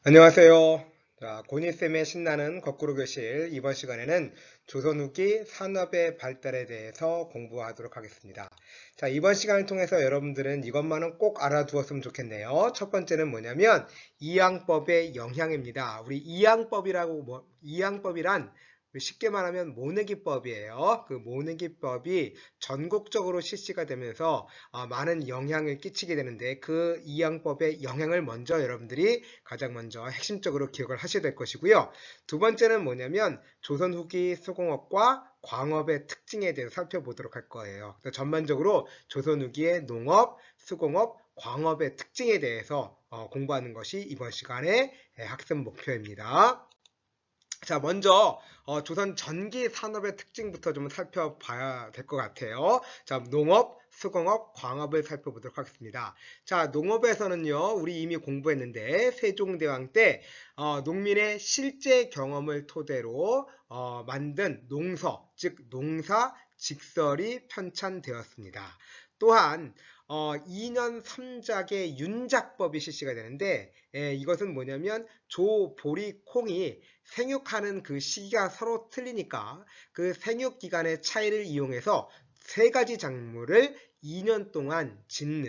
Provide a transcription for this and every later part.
안녕하세요. 자, 고니쌤의 신나는 거꾸로 교실 이번 시간에는 조선 후기 산업의 발달에 대해서 공부하도록 하겠습니다. 자, 이번 시간을 통해서 여러분들은 이것만은 꼭 알아두었으면 좋겠네요. 첫 번째는 뭐냐면 이항법의 영향입니다. 우리 이항법이란 쉽게 말하면 모내기법이에요. 그 모내기법이 전국적으로 실시가 되면서 많은 영향을 끼치게 되는데 그 이항법의 영향을 먼저 여러분들이 가장 먼저 핵심적으로 기억을 하셔야 될 것이고요. 두 번째는 뭐냐면 조선 후기 수공업과 광업의 특징에 대해서 살펴보도록 할 거예요. 전반적으로 조선 후기의 농업, 수공업, 광업의 특징에 대해서 공부하는 것이 이번 시간의 학습 목표입니다. 자, 먼저 조선 전기 산업의 특징부터 좀 살펴봐야 될 것 같아요. 자, 농업, 수공업, 광업을 살펴보도록 하겠습니다. 자, 농업에서는요, 우리 이미 공부했는데 세종대왕 때 농민의 실제 경험을 토대로 만든 농서, 즉 농사 직설이 편찬되었습니다. 또한 2년 3작의 윤작법이 실시가 되는데 이것은 뭐냐면 조, 보리, 콩이 생육하는 그 시기가 서로 틀리니까 그 생육 기간의 차이를 이용해서 세 가지 작물을 2년 동안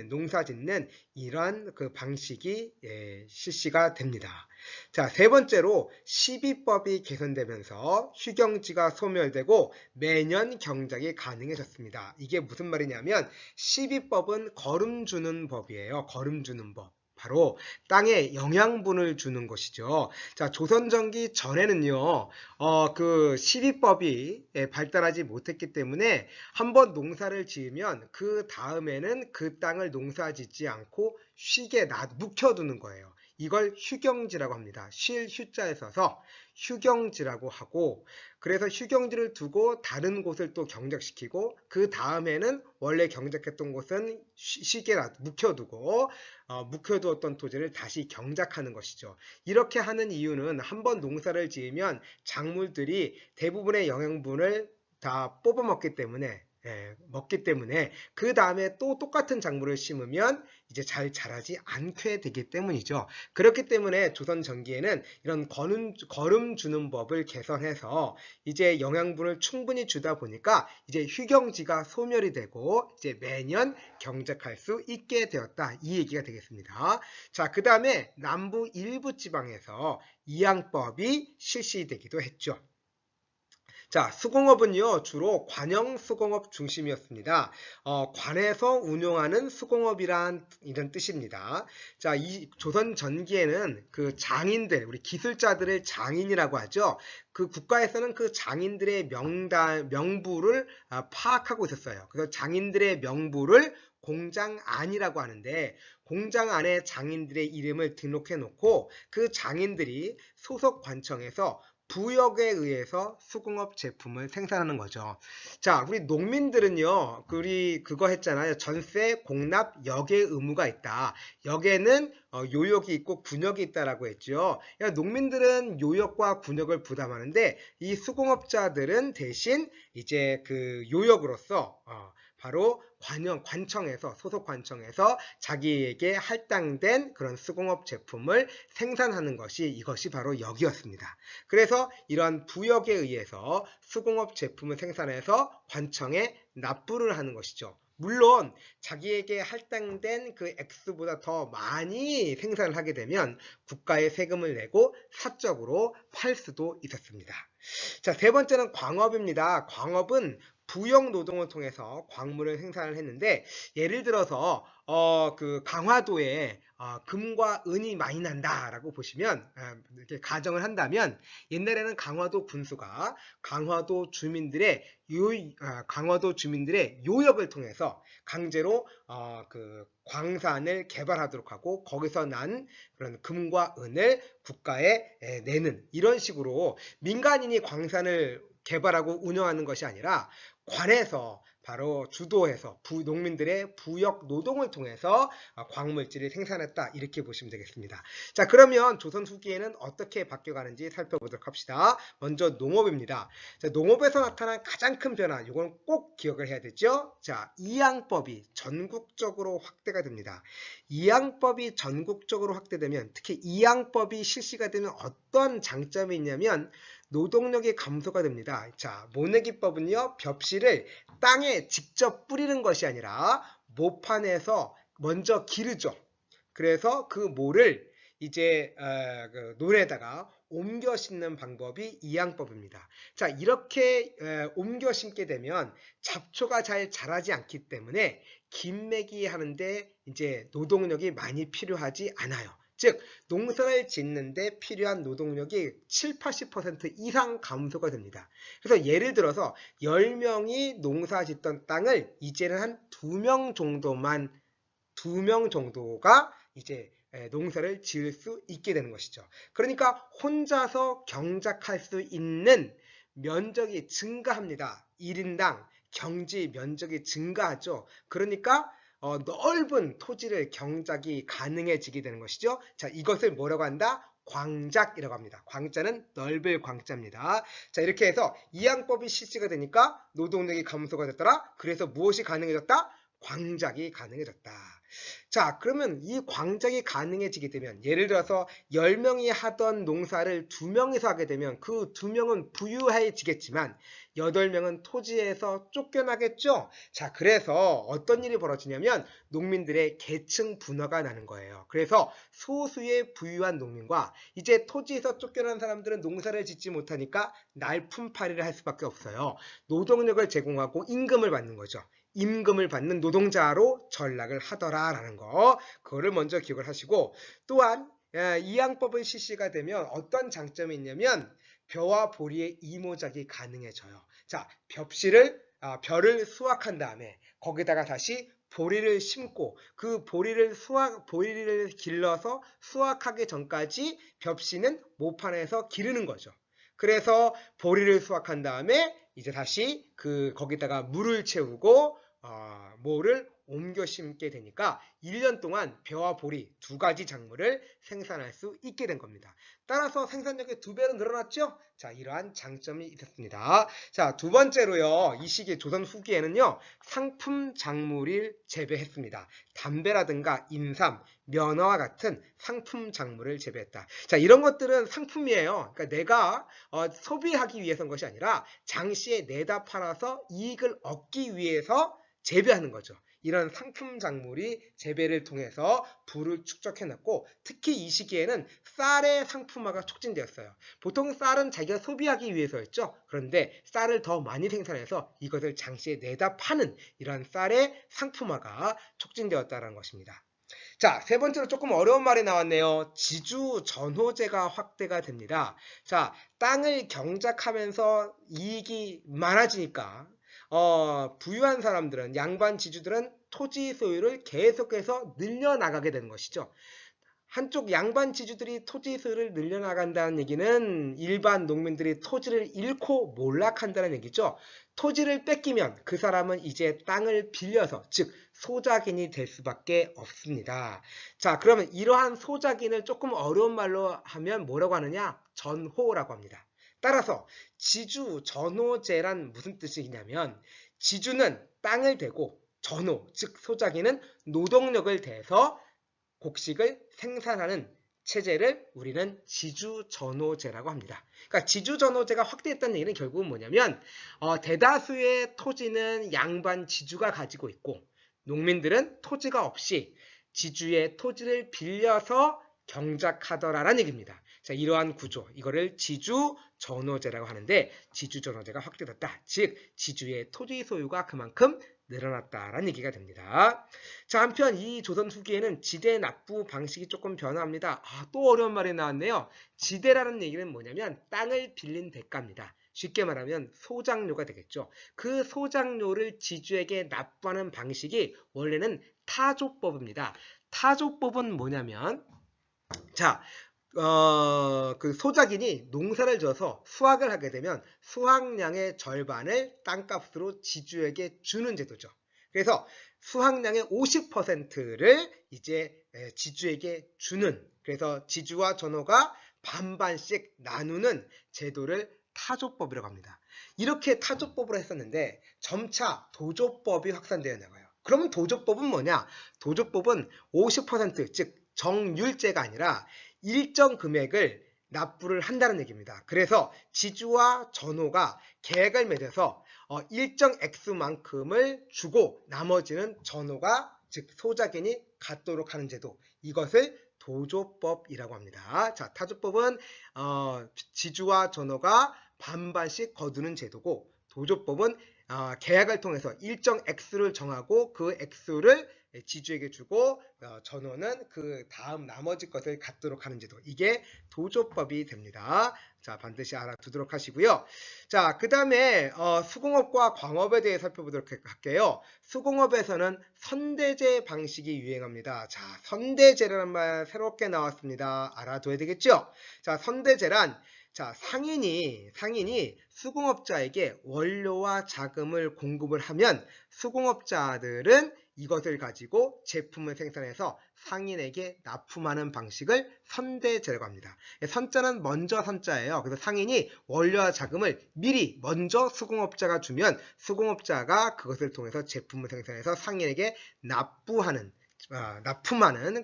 농사 짓는 이러한 그 방식이 실시가 됩니다. 자, 세 번째로 시비법이 개선되면서 휴경지가 소멸되고 매년 경작이 가능해졌습니다. 이게 무슨 말이냐면 시비법은 거름 주는 법이에요. 거름 주는 법. 바로 땅에 영양분을 주는 것이죠. 자, 조선전기 전에는요, 그 시비법이 발달하지 못했기 때문에 한번 농사를 지으면 그 다음에는 그 땅을 농사 짓지 않고 쉬게 묵혀두는 거예요. 이걸 휴경지라고 합니다. 쉴 휴자에 써서 휴경지라고 하고, 그래서 휴경지를 두고 다른 곳을 또 경작시키고 그 다음에는 원래 경작했던 곳은 쉬게 묵혀두고 묵혀두었던 토지를 다시 경작하는 것이죠. 이렇게 하는 이유는 한번 농사를 지으면 작물들이 대부분의 영양분을 다 뽑아먹기 때문에 그 다음에 또 똑같은 작물을 심으면 이제 잘 자라지 않게 되기 때문이죠. 그렇기 때문에 조선 전기에는 이런 거름 주는 법을 개선해서 이제 영양분을 충분히 주다 보니까 이제 휴경지가 소멸이 되고 이제 매년 경작할 수 있게 되었다. 이 얘기가 되겠습니다. 자, 그 다음에 남부 일부 지방에서 이항법이 실시되기도 했죠. 자, 수공업은요, 주로 관영 수공업 중심이었습니다. 관에서 운용하는 수공업이란 이런 뜻입니다. 자, 이 조선 전기에는 그 장인들, 우리 기술자들을 장인이라고 하죠. 그 국가에서는 그 장인들의 명부를 파악하고 있었어요. 그래서 장인들의 명부를 공장 안이라고 하는데 공장 안에 장인들의 이름을 등록해 놓고 그 장인들이 소속 관청에서 부역에 의해서 수공업 제품을 생산하는 거죠. 자, 우리 농민들은요, 우리 그거 했잖아요. 전세, 공납, 역의 의무가 있다. 역에는 요역이 있고 군역이 있다라고 했죠. 그러니까 농민들은 요역과 군역을 부담하는데 이 수공업자들은 대신 이제 그 요역으로서 바로 관청에서 소속 관청에서 자기에게 할당된 그런 수공업 제품을 생산하는 것이 이것이 바로 역이었습니다. 그래서 이러한 부역에 의해서 수공업 제품을 생산해서 관청에 납부를 하는 것이죠. 물론 자기에게 할당된 그 액수보다 더 많이 생산을 하게 되면 국가에 세금을 내고 사적으로 팔 수도 있었습니다. 자, 세 번째는 광업입니다. 광업은 부역 노동을 통해서 광물을 생산을 했는데 예를 들어서 그 강화도에 금과 은이 많이 난다라고 보시면 이렇게 가정을 한다면 옛날에는 강화도 군수가 강화도 주민들의 요역을 통해서 강제로 그 광산을 개발하도록 하고 거기서 난 그런 금과 은을 국가에 내는 이런 식으로 민간인이 광산을 개발하고 운영하는 것이 아니라 관에서 바로 주도해서 농민들의 부역 노동을 통해서 광물질을 생산했다. 이렇게 보시면 되겠습니다. 자, 그러면 조선 후기에는 어떻게 바뀌어가는지 살펴보도록 합시다. 먼저 농업입니다. 자, 농업에서 나타난 가장 큰 변화, 이건 꼭 기억을 해야 되죠. 자, 이양법이 전국적으로 확대가 됩니다. 이양법이 전국적으로 확대되면, 특히 이양법이 실시가 되면 어떤 장점이 있냐면 노동력이 감소가 됩니다. 자, 모내기법은요, 벽실을 땅에 직접 뿌리는 것이 아니라 모판에서 먼저 기르죠. 그래서 그 모를 이제 그 논에다가 옮겨 심는 방법이 이양법입니다. 자, 이렇게 옮겨 심게 되면 잡초가 잘 자라지 않기 때문에 김매기 하는데 이제 노동력이 많이 필요하지 않아요. 즉, 농사를 짓는데 필요한 노동력이 7, 80% 이상 감소가 됩니다. 그래서 예를 들어서 10명이 농사 짓던 땅을 이제는 한 2명 정도가 이제 농사를 지을 수 있게 되는 것이죠. 그러니까 혼자서 경작할 수 있는 면적이 증가합니다. 1인당 경지 면적이 증가하죠. 그러니까 넓은 토지를 경작이 가능해지게 되는 것이죠. 자, 이것을 뭐라고 한다? 광작이라고 합니다. 광자는 넓을 광자입니다. 자, 이렇게 해서 이양법이 실시가 되니까 노동력이 감소가 됐더라. 그래서 무엇이 가능해졌다? 광작이 가능해졌다. 자, 그러면 이 광작이 가능해지게 되면, 예를 들어서 10명이 하던 농사를 2명이서 하게 되면 그 2명은 부유해지겠지만 8명은 토지에서 쫓겨나겠죠. 자, 그래서 어떤 일이 벌어지냐면 농민들의 계층 분화가 나는 거예요. 그래서 소수의 부유한 농민과 이제 토지에서 쫓겨난 사람들은 농사를 짓지 못하니까 날품팔이를 할 수밖에 없어요. 노동력을 제공하고 임금을 받는 거죠. 임금을 받는 노동자로 전락을 하더라라는 거, 그거를 먼저 기억을 하시고, 또한 이양법을 실시가 되면 어떤 장점이 있냐면 벼와 보리의 이모작이 가능해져요. 자, 벼를 수확한 다음에 거기다가 다시 보리를 심고 그 보리를 길러서 수확하기 전까지 벽씨는 모판에서 기르는 거죠. 그래서 보리를 수확한 다음에 이제 다시 거기다가 물을 채우고 모를 옮겨 심게 되니까 1년 동안 벼와 보리 2가지 작물을 생산할 수 있게 된 겁니다. 따라서 생산력이 2배로 늘어났죠? 자, 이러한 장점이 있었습니다. 자, 두 번째로요, 이 시기 조선 후기에는요, 상품 작물을 재배했습니다. 담배라든가 인삼, 면허와 같은 상품 작물을 재배했다. 자, 이런 것들은 상품이에요. 그러니까 내가 소비하기 위해서인 것이 아니라 장시에 내다 팔아서 이익을 얻기 위해서 재배하는 거죠. 이런 상품 작물이 재배를 통해서 부를 축적해놨고, 특히 이 시기에는 쌀의 상품화가 촉진되었어요. 보통 쌀은 자기가 소비하기 위해서였죠. 그런데 쌀을 더 많이 생산해서 이것을 장시에 내다 파는 이런 쌀의 상품화가 촉진되었다는 것입니다. 자, 세 번째로 조금 어려운 말이 나왔네요. 지주 전호제가 확대가 됩니다. 자, 땅을 경작하면서 이익이 많아지니까 부유한 사람들은, 양반 지주들은 토지 소유를 계속해서 늘려나가게 되는 것이죠. 한쪽 양반 지주들이 토지 소유를 늘려나간다는 얘기는 일반 농민들이 토지를 잃고 몰락한다는 얘기죠. 토지를 뺏기면 그 사람은 이제 땅을 빌려서, 즉 소작인이 될 수밖에 없습니다. 자, 그러면 이러한 소작인을 조금 어려운 말로 하면 뭐라고 하느냐? 전호라고 합니다. 따라서 지주 전호제란 무슨 뜻이냐면, 지주는 땅을 대고 전호, 즉 소작인은 노동력을 대서 곡식을 생산하는 체제를 우리는 지주전호제라고 합니다. 그러니까 지주전호제가 확대했다는 얘기는 결국은 뭐냐면 대다수의 토지는 양반 지주가 가지고 있고, 농민들은 토지가 없이 지주의 토지를 빌려서 경작하더라라는 얘기입니다. 자, 이러한 구조, 이거를 지주전호제라고 하는데, 지주전호제가 확대됐다. 즉 지주의 토지 소유가 그만큼 늘어났다라는 얘기가 됩니다. 자, 한편 이 조선 후기에는 지대 납부 방식이 조금 변화합니다. 또 어려운 말이 나왔네요. 지대라는 얘기는 뭐냐면 땅을 빌린 대가입니다. 쉽게 말하면 소작료가 되겠죠. 그 소작료를 지주에게 납부하는 방식이 원래는 타조법입니다. 타조법은 뭐냐면, 자, 그 소작인이 농사를 져서 수확을 하게 되면 수확량의 절반을 땅값으로 지주에게 주는 제도죠. 그래서 수확량의 50%를 이제 지주에게 주는, 그래서 지주와 전호가 반반씩 나누는 제도를 타조법이라고 합니다. 이렇게 타조법으로 했었는데 점차 도조법이 확산되어 나가요. 그러면 도조법은 뭐냐? 도조법은 50%, 즉 정률제가 아니라 일정 금액을 납부를 한다는 얘기입니다. 그래서 지주와 전호가 계약을 맺어서 일정 액수만큼을 주고 나머지는 전호가, 즉 소작인이 갖도록 하는 제도, 이것을 도조법이라고 합니다. 자, 타조법은 지주와 전호가 반반씩 거두는 제도고, 도조법은 계약을 통해서 일정 액수를 정하고 그 액수를 지주에게 주고 전호는 그 다음 나머지 것을 갖도록 하는 제도, 이게 도조법이 됩니다. 자, 반드시 알아두도록 하시고요. 자, 그 다음에 수공업과 광업에 대해 살펴보도록 할게요. 수공업에서는 선대제 방식이 유행합니다. 자, 선대제라는 말 새롭게 나왔습니다. 알아둬야 되겠죠? 자, 선대제란, 자, 상인이 수공업자에게 원료와 자금을 공급을 하면 수공업자들은 이것을 가지고 제품을 생산해서 상인에게 납품하는 방식을 선대제라고 합니다. 선자는 먼저 선자예요. 그래서 상인이 원료와 자금을 미리 먼저 수공업자가 주면 수공업자가 그것을 통해서 제품을 생산해서 상인에게 납품하는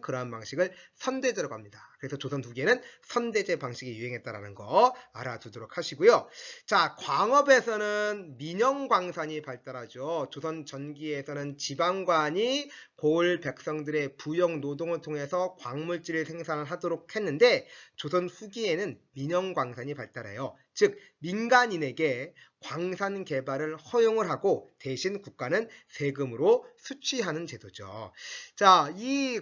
그러한 방식을 선대제라고 합니다. 그래서 조선 후기에는 선대제 방식이 유행했다는 거 알아두도록 하시고요. 자, 광업에서는 민영광산이 발달하죠. 조선 전기에서는 지방관이 고을 백성들의 부역 노동을 통해서 광물질을 생산하도록 했는데, 조선 후기에는 민영광산이 발달해요. 즉 민간인에게 광산 개발을 허용을 하고 대신 국가는 세금으로 수취하는 제도죠. 자, 이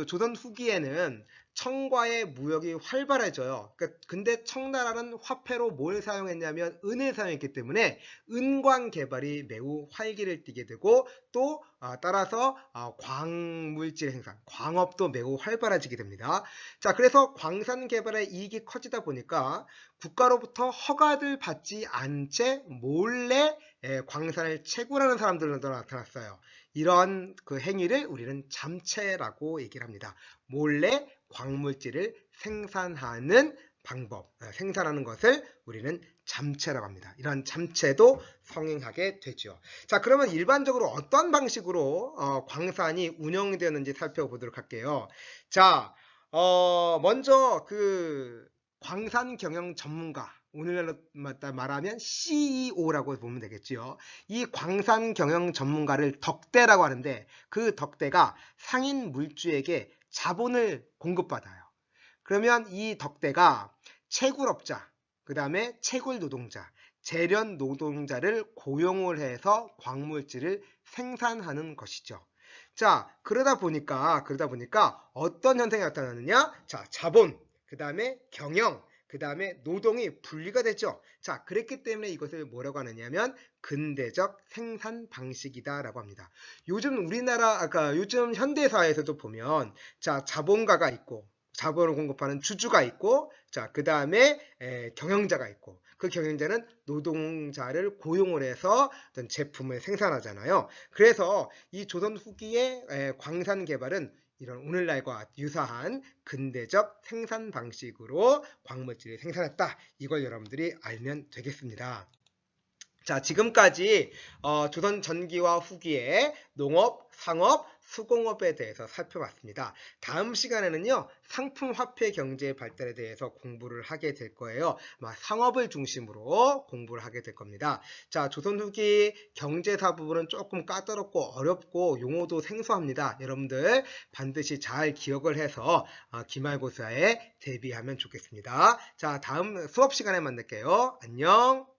조선 후기에는 청과의 무역이 활발해져요. 근데 청나라는 화폐로 뭘 사용했냐면 은을 사용했기 때문에 은광 개발이 매우 활기를 띠게 되고, 또 따라서 광물질 생산, 광업도 매우 활발해지게 됩니다. 자, 그래서 광산 개발의 이익이 커지다 보니까 국가로부터 허가를 받지 않은 채 몰래 광산을 채굴하는 사람들도 나타났어요. 이런 그 행위를 우리는 잠체라고 얘기를 합니다. 몰래 광물질을 생산하는 방법, 생산하는 것을 우리는 잠체라고 합니다. 이런 잠체도 성행하게 되죠. 자, 그러면 일반적으로 어떤 방식으로 광산이 운영되는지 살펴보도록 할게요. 자, 먼저 광산 경영 전문가, 오늘날로 말하면 CEO라고 보면 되겠지요. 이 광산 경영 전문가를 덕대라고 하는데, 그 덕대가 상인 물주에게 자본을 공급받아요. 그러면 이 덕대가 채굴업자, 그 다음에 채굴 노동자, 재련 노동자를 고용을 해서 광물질을 생산하는 것이죠. 자, 그러다 보니까 어떤 현상이 나타나느냐? 자, 자본, 그 다음에 경영, 그 다음에 노동이 분리가 되죠. 자, 그랬기 때문에 이것을 뭐라고 하느냐면 근대적 생산 방식이다라고 합니다. 요즘 요즘 현대사회에서도 보면, 자, 자본가가 있고, 자본을 공급하는 주주가 있고, 자, 그 다음에 경영자가 있고, 그 경영자는 노동자를 고용을 해서 어떤 제품을 생산하잖아요. 그래서 이 조선 후기의 광산 개발은 이런 오늘날과 유사한 근대적 생산 방식으로 광물질을 생산했다. 이걸 여러분들이 알면 되겠습니다. 자, 지금까지 조선 전기와 후기의 농업, 상업, 수공업에 대해서 살펴봤습니다. 다음 시간에는요, 상품 화폐 경제 발달에 대해서 공부를 하게 될 거예요. 상업을 중심으로 공부를 하게 될 겁니다. 자, 조선 후기 경제사 부분은 조금 까다롭고 어렵고 용어도 생소합니다. 여러분들 반드시 잘 기억을 해서 기말고사에 대비하면 좋겠습니다. 자, 다음 수업 시간에 만날게요. 안녕.